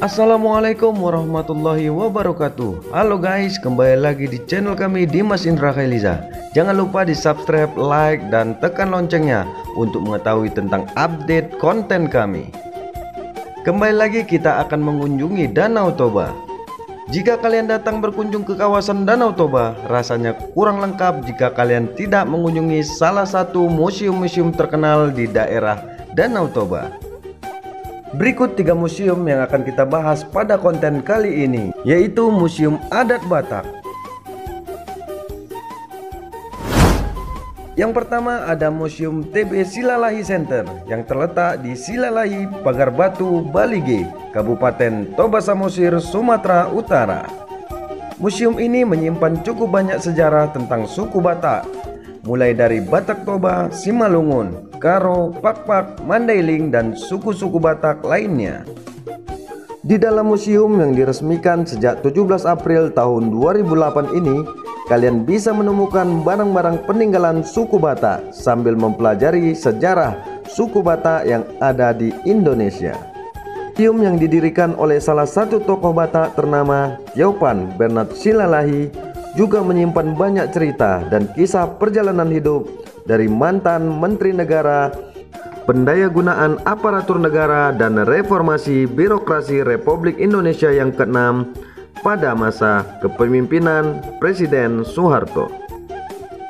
Assalamualaikum warahmatullahi wabarakatuh. Halo guys, kembali lagi di channel kami Dimas Indra Khailiza. Jangan lupa di subscribe, like, dan tekan loncengnya untuk mengetahui tentang update konten kami. Kembali lagi kita akan mengunjungi Danau Toba. Jika kalian datang berkunjung ke kawasan Danau Toba, rasanya kurang lengkap jika kalian tidak mengunjungi salah satu museum-museum terkenal di daerah Danau Toba. Berikut 3 museum yang akan kita bahas pada konten kali ini, yaitu Museum Adat Batak. Yang pertama ada Museum TB Silalahi Center yang terletak di Silalahi, Pagar Batu, Balige, Kabupaten Toba Samosir, Sumatera Utara. Museum ini menyimpan cukup banyak sejarah tentang suku Batak, mulai dari Batak Toba, Simalungun, Karo, Pakpak, Mandailing, dan suku-suku Batak lainnya. Di dalam museum yang diresmikan sejak 17 April tahun 2008 ini, kalian bisa menemukan barang-barang peninggalan suku Batak sambil mempelajari sejarah suku Batak yang ada di Indonesia. Museum yang didirikan oleh salah satu tokoh Batak ternama Yopan Bernard Silalahi juga menyimpan banyak cerita dan kisah perjalanan hidup dari mantan Menteri Negara, Pendayagunaan Aparatur Negara, dan Reformasi Birokrasi Republik Indonesia yang ke-6 pada masa kepemimpinan Presiden Soeharto.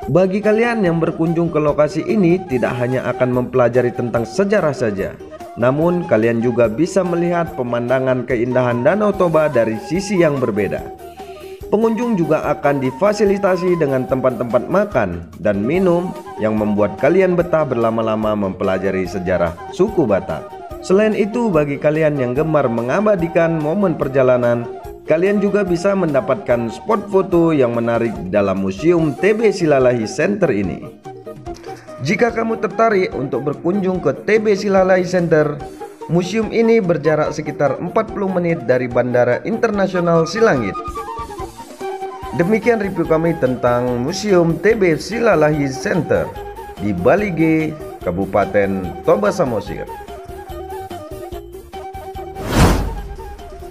Bagi kalian yang berkunjung ke lokasi ini tidak hanya akan mempelajari tentang sejarah saja, namun kalian juga bisa melihat pemandangan keindahan Danau Toba dari sisi yang berbeda. Pengunjung juga akan difasilitasi dengan tempat-tempat makan dan minum yang membuat kalian betah berlama-lama mempelajari sejarah suku Batak. Selain itu, bagi kalian yang gemar mengabadikan momen perjalanan, kalian juga bisa mendapatkan spot foto yang menarik dalam Museum TB Silalahi Center ini. Jika kamu tertarik untuk berkunjung ke TB Silalahi Center, museum ini berjarak sekitar 40 menit dari Bandara Internasional Silangit. Demikian review kami tentang Museum TB Silalahi Center di Balige, Kabupaten Toba Samosir.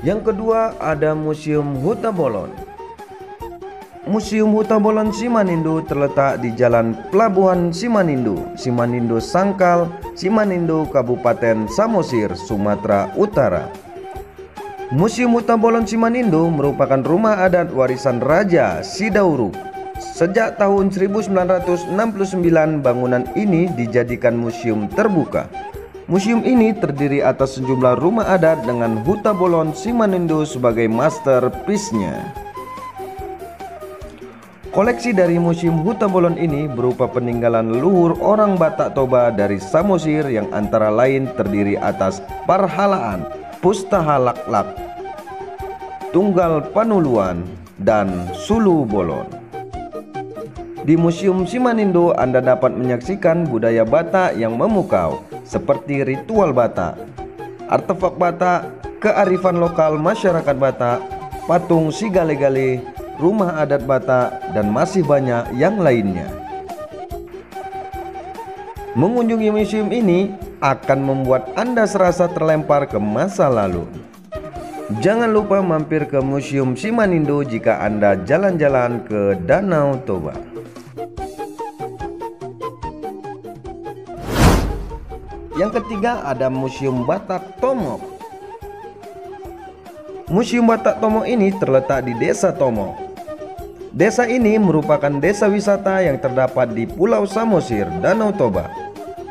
Yang kedua ada Museum Huta Bolon. Museum Huta Bolon Simanindo terletak di Jalan Pelabuhan Simanindo, Simanindo Sangkal, Simanindo, Kabupaten Samosir, Sumatera Utara. Museum Huta Bolon Simanindo merupakan rumah adat warisan Raja Sidauruk. Sejak tahun 1969 bangunan ini dijadikan museum terbuka. Museum ini terdiri atas sejumlah rumah adat dengan Huta Bolon Simanindo sebagai masterpiece-nya. Koleksi dari Museum Huta Bolon ini berupa peninggalan leluhur orang Batak Toba dari Samosir yang antara lain terdiri atas Parhalaan, Pustahalaklak, Tunggal Panuluan, dan Sulu Bolon. Di Museum Simanindo Anda dapat menyaksikan budaya Batak yang memukau seperti ritual Batak, artefak Batak, kearifan lokal masyarakat Batak, patung Sigale-gale, rumah adat Batak, dan masih banyak yang lainnya. Mengunjungi museum ini akan membuat Anda serasa terlempar ke masa lalu. Jangan lupa mampir ke Museum Simanindo jika Anda jalan-jalan ke Danau Toba. Yang ketiga ada Museum Batak Tomo. Museum Batak Tomo ini terletak di Desa Tomo. Desa ini merupakan desa wisata yang terdapat di Pulau Samosir, Danau Toba.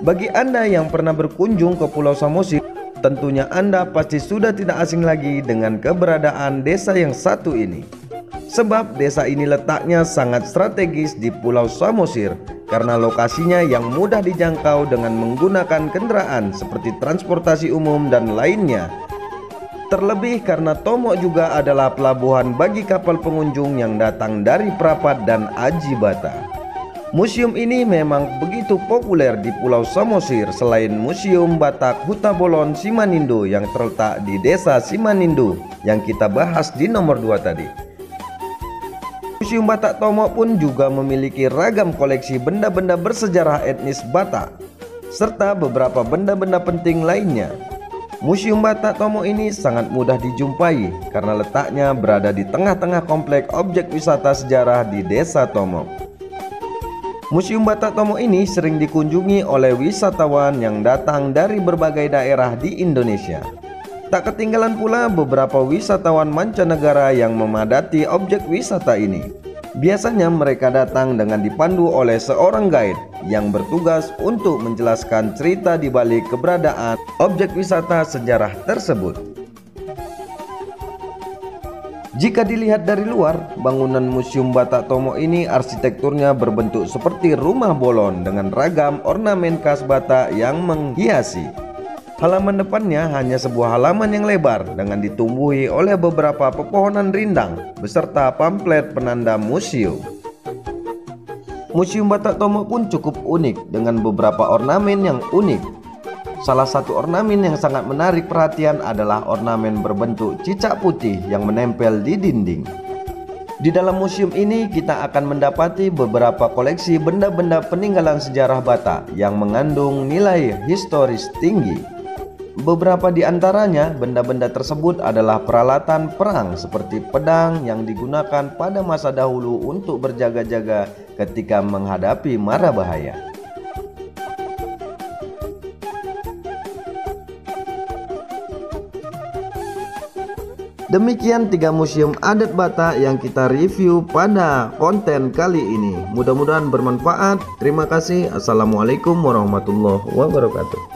Bagi Anda yang pernah berkunjung ke Pulau Samosir, tentunya Anda pasti sudah tidak asing lagi dengan keberadaan desa yang satu ini. Sebab desa ini letaknya sangat strategis di Pulau Samosir karena lokasinya yang mudah dijangkau dengan menggunakan kendaraan seperti transportasi umum dan lainnya. Terlebih karena Tomo juga adalah pelabuhan bagi kapal pengunjung yang datang dari Prapat dan Aji Bata. Museum ini memang begitu populer di Pulau Samosir selain Museum Batak Huta Bolon Simanindo yang terletak di Desa Simanindo yang kita bahas di nomor 2 tadi. Museum Batak Tomo pun juga memiliki ragam koleksi benda-benda bersejarah etnis Batak serta beberapa benda-benda penting lainnya. Museum Batak Tomo ini sangat mudah dijumpai karena letaknya berada di tengah-tengah komplek objek wisata sejarah di Desa Tomo. Museum Batak Tomo ini sering dikunjungi oleh wisatawan yang datang dari berbagai daerah di Indonesia. Tak ketinggalan pula beberapa wisatawan mancanegara yang memadati objek wisata ini. Biasanya mereka datang dengan dipandu oleh seorang guide yang bertugas untuk menjelaskan cerita di balik keberadaan objek wisata sejarah tersebut. Jika dilihat dari luar, bangunan Museum Batak Tomo ini arsitekturnya berbentuk seperti rumah bolon dengan ragam ornamen khas Batak yang menghiasi. Halaman depannya hanya sebuah halaman yang lebar dengan ditumbuhi oleh beberapa pepohonan rindang beserta pamflet penanda museum. Museum Batak Tomo pun cukup unik dengan beberapa ornamen yang unik. Salah satu ornamen yang sangat menarik perhatian adalah ornamen berbentuk cicak putih yang menempel di dinding. Di dalam museum ini kita akan mendapati beberapa koleksi benda-benda peninggalan sejarah Batak yang mengandung nilai historis tinggi. Beberapa di antaranya benda-benda tersebut adalah peralatan perang seperti pedang yang digunakan pada masa dahulu untuk berjaga-jaga ketika menghadapi mara bahaya. Demikian 3 museum adat Batak yang kita review pada konten kali ini. Mudah-mudahan bermanfaat. Terima kasih. Assalamualaikum warahmatullahi wabarakatuh.